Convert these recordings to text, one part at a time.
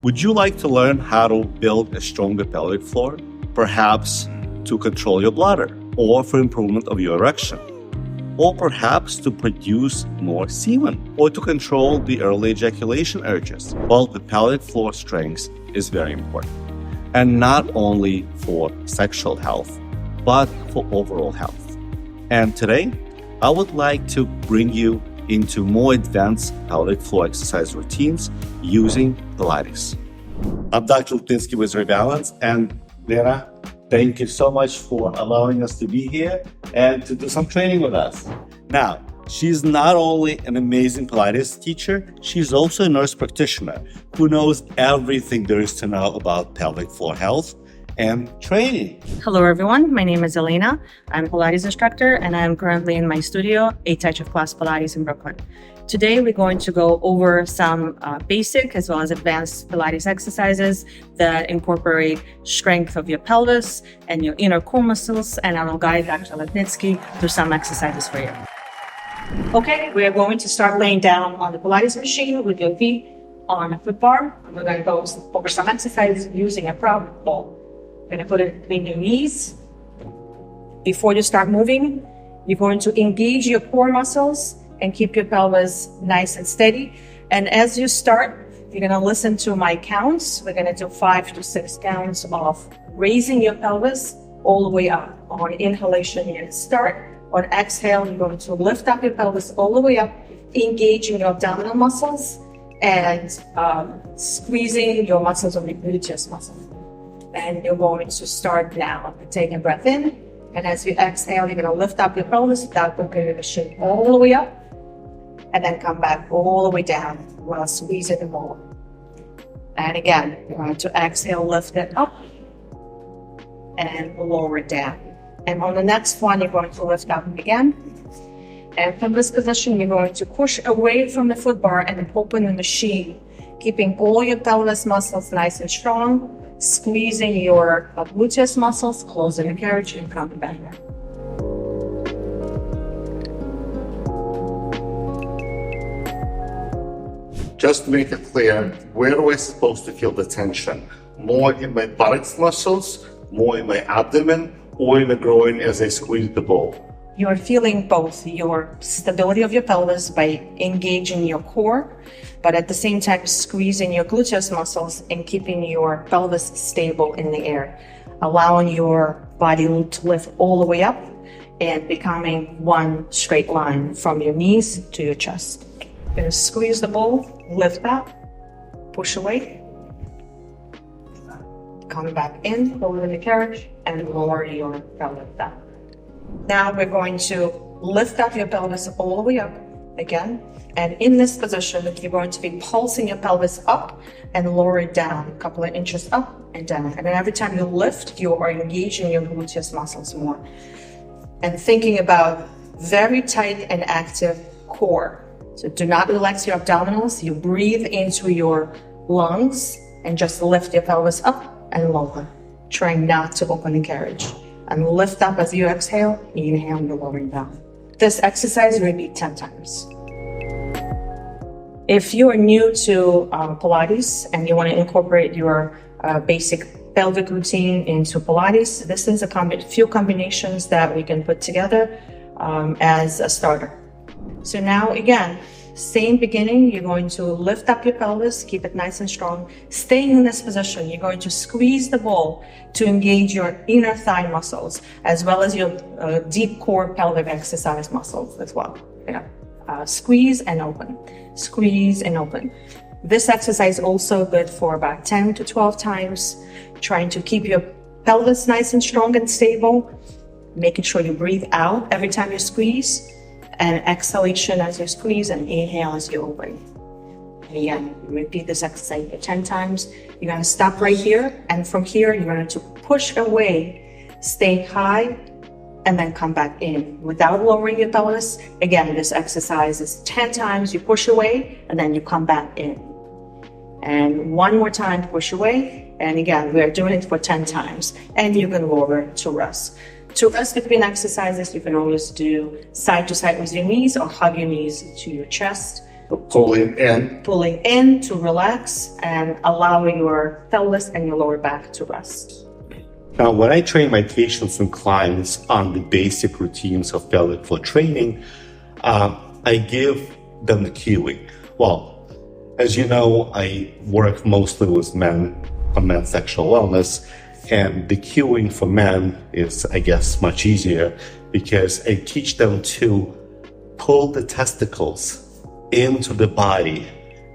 Would you like to learn how to build a stronger pelvic floor? Perhaps to control your bladder, or for improvement of your erection, or perhaps to produce more semen, or to control the early ejaculation urges? Well, the pelvic floor strength is very important, and not only for sexual health, but for overall health. And today, I would like to bring you into more advanced pelvic floor exercise routines using Pilates. I'm Dr. Lipnitsky with ReBalance, and Lena, thank you so much for allowing us to be here and to do some training with us. Now, she's not only an amazing Pilates teacher, she's also a nurse practitioner who knows everything there is to know about pelvic floor health and training. Hello everyone, my name is Elena. I'm a Pilates instructor and I'm currently in my studio, A-Touch Class Pilates in Brooklyn. Today we're going to go over some basic as well as advanced Pilates exercises that incorporate strength of your pelvis and your inner core muscles, and I will guide Dr. Lipnitsky through some exercises for you. Okay, we are going to start laying down on the Pilates machine with your feet on a foot bar. We're going to go over some exercises using a prop ball. You're going to put it between your knees. Before you start moving, you're going to engage your core muscles and keep your pelvis nice and steady. And as you start, you're going to listen to my counts. We're going to do 5 to 6 counts of raising your pelvis all the way up. On inhalation, you're going to start. On exhale, you're going to lift up your pelvis all the way up, engaging your abdominal muscles and squeezing your muscles of your gluteus muscle. And you're going to start now. Take a breath in, and as you exhale, you're going to lift up your pelvis, downward position all the way up, and then come back all the way down while squeezing the ball. And again, you're going to exhale, lift it up, and lower it down. And on the next one, you're going to lift up again. And from this position, you're going to push away from the foot bar and open the machine, keeping all your pelvis muscles nice and strong, squeezing your gluteus muscles, closing the carriage, and coming back down. Just to make it clear, where am I supposed to feel the tension? More in my buttocks muscles, more in my abdomen, or in the groin as I squeeze the ball? You're feeling both your stability of your pelvis by engaging your core, but at the same time squeezing your gluteus muscles and keeping your pelvis stable in the air, allowing your body to lift all the way up and becoming one straight line from your knees to your chest. You're going to squeeze the ball, lift up, push away, come back in, lower the carriage, and lower your pelvis down. Now we're going to lift up your pelvis all the way up again. And in this position, you're going to be pulsing your pelvis up and lower it down a couple of inches up and down. And then every time you lift, you are engaging your gluteus muscles more. And thinking about very tight and active core. So do not relax your abdominals. You breathe into your lungs and just lift your pelvis up and lower, trying not to open the carriage. And lift up as you exhale, inhale, you're lowering down. This exercise repeat 10 times. If you are new to Pilates and you want to incorporate your basic pelvic routine into Pilates, this is a few combinations that we can put together as a starter. So now again, same beginning, you're going to lift up your pelvis, keep it nice and strong. Staying in this position, you're going to squeeze the ball to engage your inner thigh muscles, as well as your deep core pelvic exercise muscles as well. Squeeze and open, squeeze and open. This exercise is also good for about 10 to 12 times, trying to keep your pelvis nice and strong and stable, making sure you breathe out every time you squeeze, and exhalation as you squeeze, and inhale as you open. And again, repeat this exercise 10 times. You're going to stop right here, and from here, you're going to push away, stay high, and then come back in without lowering your pelvis. Again, this exercise is 10 times. You push away, and then you come back in. And one more time, push away. And again, we're doing it for 10 times. And you can lower to rest. To rest between exercises, you can always do side to side with your knees or hug your knees to your chest. Pulling in. Pulling in to relax and allow your pelvis and your lower back to rest. Now, when I train my patients and clients on the basic routines of pelvic floor training, I give them the cueing. Well, as you know, I work mostly with men on men's sexual wellness, and the cueing for men is, I guess, much easier because I teach them to pull the testicles into the body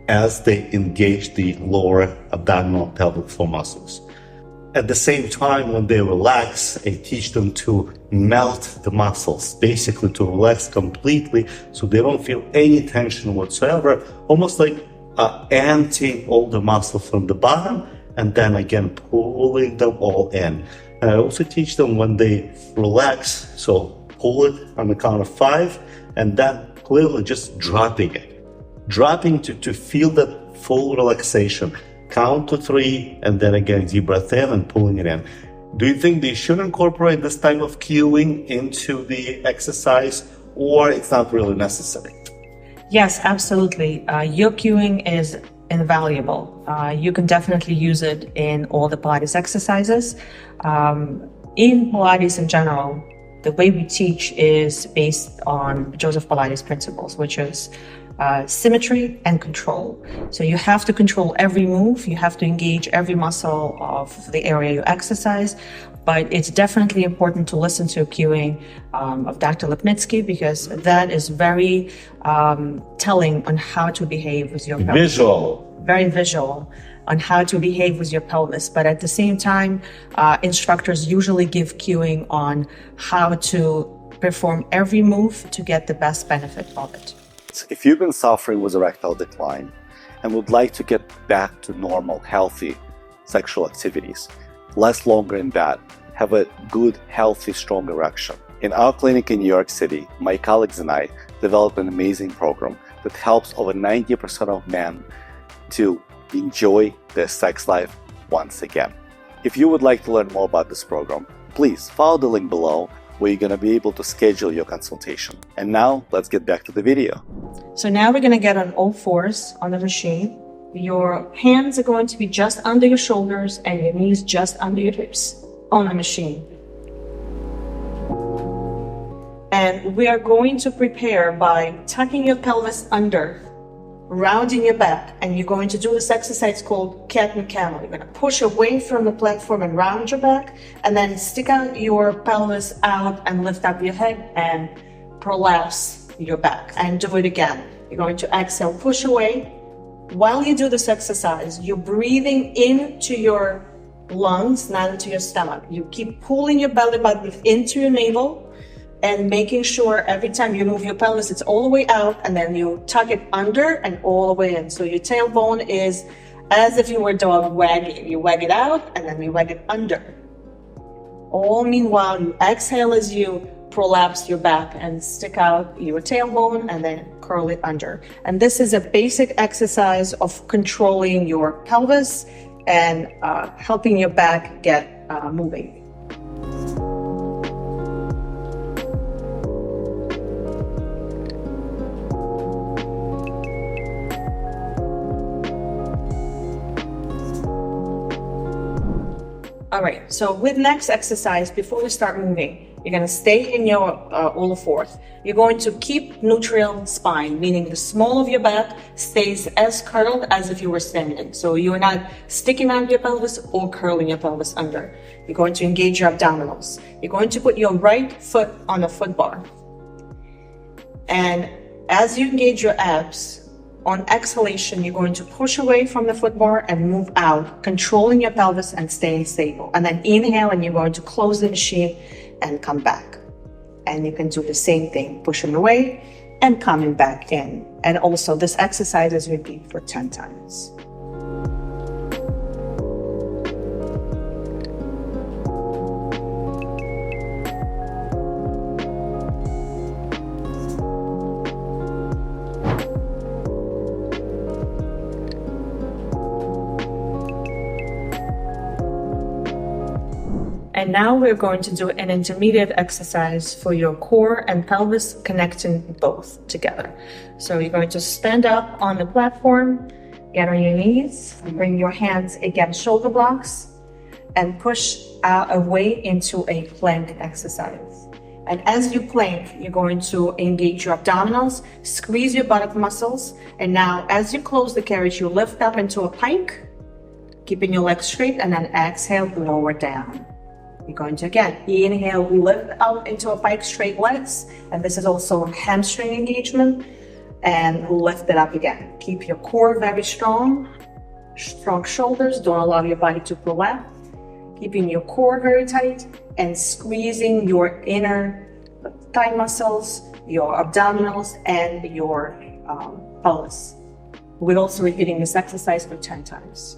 as they engage the lower abdominal pelvic floor muscles. At the same time, when they relax, I teach them to melt the muscles, basically to relax completely so they don't feel any tension whatsoever, almost like emptying all the muscles from the bottom and then again pulling them all in. And I also teach them when they relax, so pull it on the count of 5 and then clearly just dropping it. Dropping to feel that full relaxation. Count to 3 and then again deep breath in and pulling it in. Do you think they should incorporate this type of cueing into the exercise, or it's not really necessary? Yes, absolutely. Your cueing is invaluable. You can definitely use it in all the Pilates exercises. In Pilates in general, the way we teach is based on Joseph Pilates principles, which is symmetry and control. So you have to control every move, you have to engage every muscle of the area you exercise, but it's definitely important to listen to cueing of Dr. Lipnitsky because that is very telling on how to behave with your pelvis. Visual. Very visual on how to behave with your pelvis, but at the same time, instructors usually give cueing on how to perform every move to get the best benefit of it. If you've been suffering with erectile decline and would like to get back to normal, healthy sexual activities, last longer in bed, have a good, healthy, strong erection. In our clinic in New York City, my colleagues and I developed an amazing program that helps over 90% of men to enjoy their sex life once again. If you would like to learn more about this program, please follow the link below where you're going to be able to schedule your consultation. And now let's get back to the video. So now we're going to get on all fours on the machine. Your hands are going to be just under your shoulders and your knees just under your hips on the machine. And we are going to prepare by tucking your pelvis under, rounding your back, and you're going to do this exercise called cat and camel. You're going to push away from the platform and round your back, and then stick out your pelvis out and lift up your head and prolapse your back. And do it again. You're going to exhale, push away. While you do this exercise, you're breathing into your lungs, not into your stomach. You keep pulling your belly button into your navel and making sure every time you move your pelvis, it's all the way out, and then you tuck it under and all the way in. So your tailbone is as if you were dog wagging. You wag it out and then you wag it under. All meanwhile, you exhale as you prolapse your back and stick out your tailbone and then curl it under. And this is a basic exercise of controlling your pelvis and helping your back get moving. All right, so with next exercise, before we start moving, you're gonna stay in your all fourth. You're going to keep neutral spine, meaning the small of your back stays as curled as if you were standing. So you're not sticking out your pelvis or curling your pelvis under. You're going to engage your abdominals. You're going to put your right foot on the foot bar. And as you engage your abs, on exhalation, you're going to push away from the foot bar and move out, controlling your pelvis and staying stable. And then inhale, and you're going to close the machine and come back. And you can do the same thing, pushing away and coming back in. And also this exercise is repeated for 10 times. And now we're going to do an intermediate exercise for your core and pelvis, connecting both together. So you're going to stand up on the platform, get on your knees, bring your hands against shoulder blocks, and push away into a plank exercise. And as you plank, you're going to engage your abdominals, squeeze your buttock muscles, and now as you close the carriage, you lift up into a pike, keeping your legs straight, and then exhale, lower down. You're going to, again, inhale, lift up into a pike, straight legs, and this is also hamstring engagement, and lift it up again. Keep your core very strong, strong shoulders, don't allow your body to pull out. Keeping your core very tight and squeezing your inner thigh muscles, your abdominals, and your pelvis. We're also repeating this exercise for 10 times.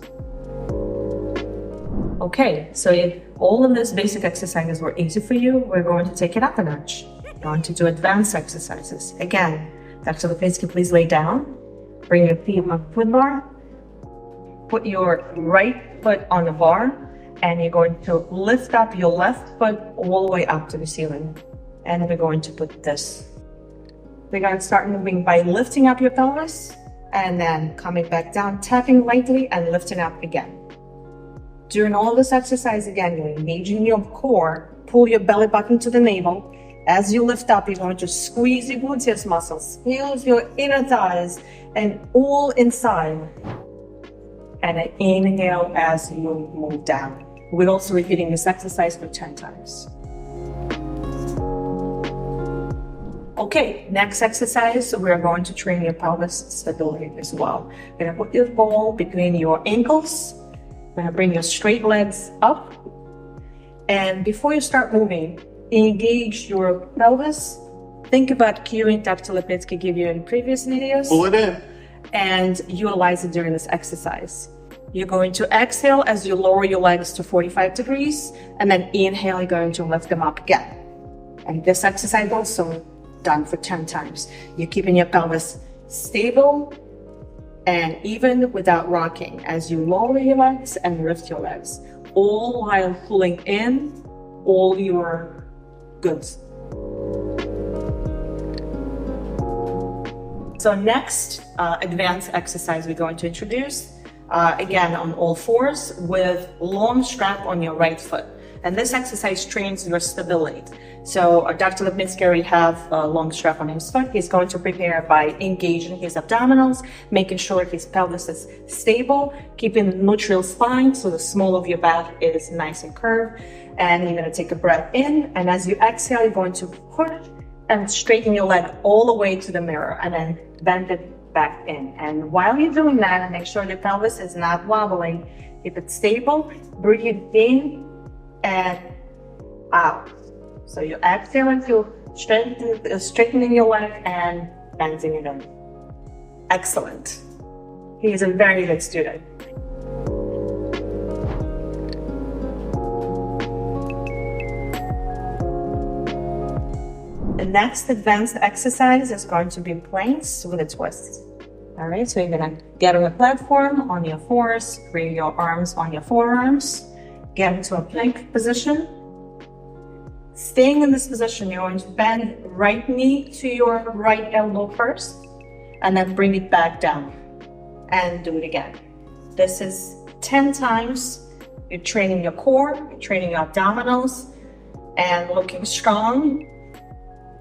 Okay, so if all of these basic exercises were easy for you, we're going to take it up a notch. We're going to do advanced exercises. Again, Dr. Lipnitsky, please lay down. Bring your feet on the foot bar. Put your right foot on the bar, and you're going to lift up your left foot all the way up to the ceiling. And we're going to put this. We're going to start moving by lifting up your pelvis, and then coming back down, tapping lightly and lifting up again. During all this exercise, again, you're engaging your core, pull your belly button to the navel. As you lift up, you're going to squeeze your gluteus muscles, squeeze your inner thighs, and all inside. And then inhale as you move down. We're also repeating this exercise for 10 times. Okay, next exercise, we're going to train your pelvis stability as well. You're going to put your ball between your ankles. You're going to bring your straight legs up. And before you start moving, engage your pelvis. Think about cueing Dr. Lipnitsky gave you in previous videos. Pull it in. And utilize it during this exercise. You're going to exhale as you lower your legs to 45 degrees, and then inhale, you're going to lift them up again. And this exercise also done for 10 times. You're keeping your pelvis stable and even without rocking as you lower your legs and lift your legs, all while pulling in all your goods. So next advanced exercise we're going to introduce, again on all fours with long strap on your right foot. And this exercise trains your stability. So Dr. Lipnitsky already have a long strap on his foot. He's going to prepare by engaging his abdominals, making sure his pelvis is stable, keeping the neutral spine so the small of your back is nice and curved. And you're going to take a breath in, and as you exhale, you're going to push and straighten your leg all the way to the mirror, and then bend it back in. And while you're doing that, make sure your pelvis is not wobbling. Keep it stable. Breathe in and out. So you exhale until straightening your leg and bending it in. Excellent. He is a very good student. The next advanced exercise is going to be planks with a twist. All right, so you're gonna get on a platform on your fours, bring your arms on your forearms, get into a plank position. Staying in this position, you're going to bend right knee to your right elbow first, and then bring it back down, and do it again. This is 10 times. You're training your core, you're training your abdominals, and looking strong.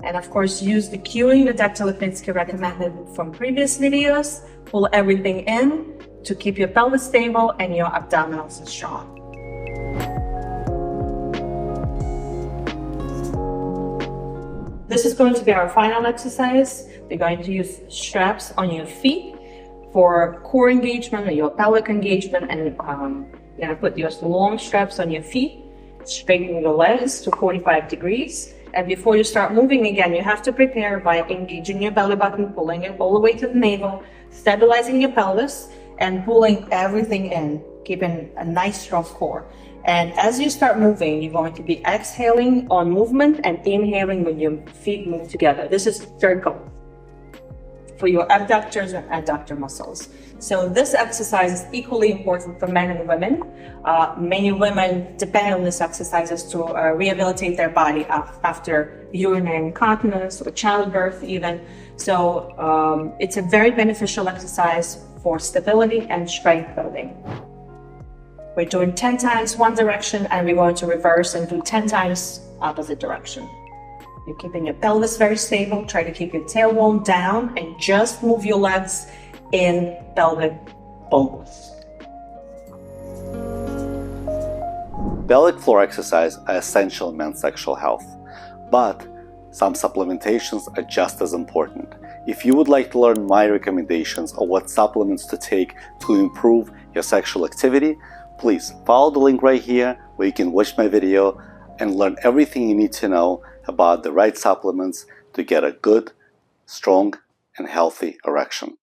And of course, use the cueing that Dr. Lipnitsky recommended from previous videos. Pull everything in to keep your pelvis stable and your abdominals strong. This is going to be our final exercise. We're going to use straps on your feet for core engagement or your pelvic engagement, and you're going to put your long straps on your feet, straighten your legs to 45 degrees. And before you start moving again, you have to prepare by engaging your belly button, pulling it all the way to the navel, stabilizing your pelvis, and pulling everything in, keeping a nice strong core. And as you start moving, you're going to be exhaling on movement and inhaling when your feet move together. This is circle. for your abductors and adductor muscles. So this exercise is equally important for men and women. Many women depend on this exercises to rehabilitate their body after urinary incontinence or childbirth even. So it's a very beneficial exercise for stability and strength building. We're doing 10 times one direction and we're going to reverse and do 10 times opposite direction. You're keeping your pelvis very stable. Try to keep your tailbone down and just move your legs in pelvic bolus. Pelvic floor exercises are essential in men's sexual health, but some supplementations are just as important. If you would like to learn my recommendations on what supplements to take to improve your sexual activity, please follow the link right here where you can watch my video and learn everything you need to know about the right supplements to get a good, strong, and healthy erection.